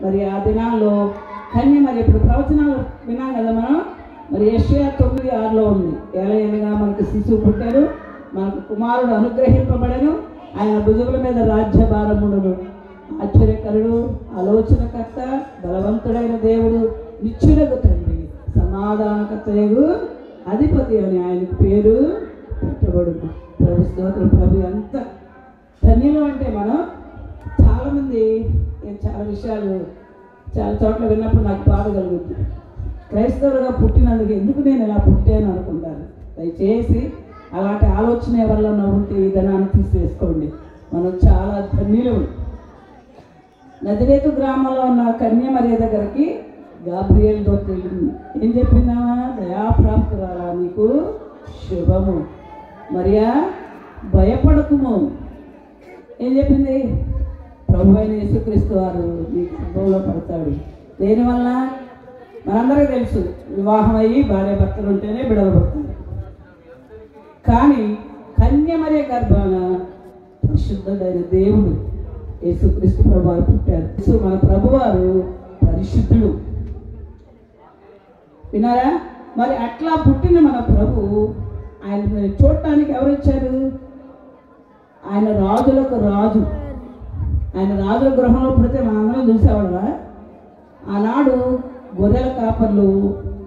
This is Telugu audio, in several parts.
మరి ఆ దినాల్లో కన్య మరి ఇప్పుడు ప్రవచనాలు విన్నాం కదా మనం. మరి యెషయా 9:6 ఉంది, ఏలయనగా మనకు శిశువు పుట్టాడు, మనకు కుమారుడు అనుగ్రహింపబడను, ఆయన భుజముల మీద రాజ్యభారముండును, ఆశ్చర్యకరుడు, ఆలోచనకర్త, బలవంతుడైన దేవుడు, నిత్యుడగు తండ్రి, సమాధానకర్తయగు అధిపతి అని ఆయనకు పేరు పెట్టబడును. ప్రభు స్తోత్రం. ప్రభు ఎంత ధన్యులు అంటే మనం చాలామంది చాలా విషయాలు చాలా చోట్ల విన్నప్పుడు నాకు బాధ కలుగుతుంది. క్రైస్తవులుగా పుట్టినందుకు ఎందుకు నేను ఇలా పుట్టాను అనుకుంటాను. దయచేసి అలాంటి ఆలోచన ఎవరిలో ఉంటే ఈ ధనాన్ని తీసివేసుకోండి. మనం చాలా ధన్యులు. నజరేతు గ్రామంలో ఉన్న కన్య మరియ దగ్గరికి గాబ్రియేల్ దూత వెళ్ళింది. ఏం చెప్పిందామా? దయాప్రాప్తురాలా, నీకు శుభము, మరియా భయపడకుము. ఏం చెప్పింది? ప్రభు అయిన యేసుక్రీస్తు వారు నీ గర్భంలో పడతాడు. దేనివల్ల? మనందరికీ తెలుసు, వివాహం అయ్యి భార్య భర్తలు ఉంటేనే బిడ్డలు పడతారు. కానీ కన్య మరియ గర్భాన పరిశుద్ధుడైన దేవుడు యేసుక్రీస్తు ప్రభు వారు పుట్టారు. మన ప్రభువారు పరిశుద్ధుడు. విన్నారా? మరి అట్లా పుట్టిన మన ప్రభు ఆయన చూడటానికి ఎవరు వచ్చారు? ఆయన రాజులకు రాజు. ఆయన రాజుల గృహంలో పుడితే మనందరం చూసేవాళ్ళ. ఆనాడు గొర్రెల కాపర్లు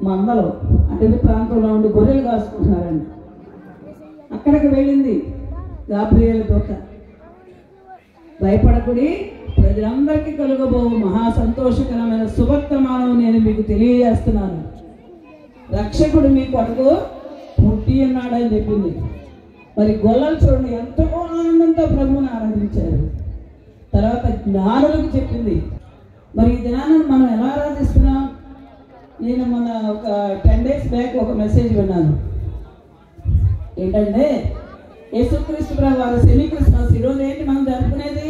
మందలో అటవీ ప్రాంతంలో ఉండి గొర్రెలు కాసుకుంటున్నారండి. అక్కడికి వెళ్ళింది గాబ్రియేల్ దూత. భయపడకుడి, ప్రజలందరికీ కలుగబోవు మహా సంతోషకరమైన సువర్తమానం నేను మీకు తెలియజేస్తున్నాను. రక్షకుడు మీకు అటుకు పుట్టి ఉన్నాడని చెప్పింది. మరి గొల్లలు చూడండి ఎంతో ఆనందంతో ప్రభువుని ఆరాధించారు. తర్వాత జ్ఞానులకు చెప్పింది. మరి ఈ దినాన్ని మనం ఎలా ఆరాధిస్తున్నాం? నేను మొన్న ఒక 10 days బ్యాక్ ఒక మెసేజ్ విన్నాను. ఏంటంటే యేసుక్రీస్తు ప్రభు వారు సెమీ క్రిస్మస్. ఈరోజు ఏంటి మనం జరుపుకునేది?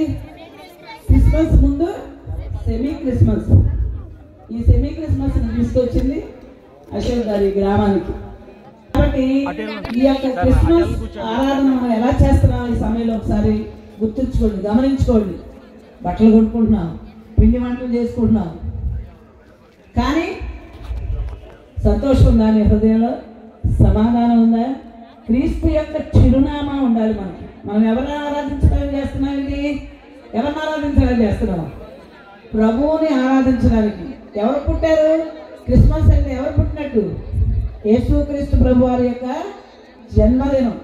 క్రిస్మస్ ముందు సెమీ క్రిస్మస్. ఈ సెమీ క్రిస్మస్ తీసుకొచ్చింది అశోక్ గారి గ్రామానికి. కాబట్టి ఈ యొక్క క్రిస్మస్ ఆరాధన మనం ఎలా చేస్తున్నాం ఈ సమయంలో ఒకసారి గుర్తుంచుకోండి, గమనించుకోండి. బట్టలు కొనుక్కుంటున్నాం, పిండి వంటలు చేసుకుంటున్నాం, కానీ సంతోషం ఉందా నీ హృదయంలో? సమాధానం ఉందా? క్రీస్తు యొక్క చిరునామా ఉండాలి మనకి. మనం ఎవరిని ఆరాధించడానికి చేస్తున్నాం? ఇది ఎవరిని ఆరాధించడానికి చేస్తున్నాం? ప్రభువుని ఆరాధించడానికి. ఎవరు పుట్టారు? క్రిస్మస్ అంటే ఎవరు పుట్టినట్టు? యేసుక్రీస్తు ప్రభు వారి యొక్క జన్మదినం.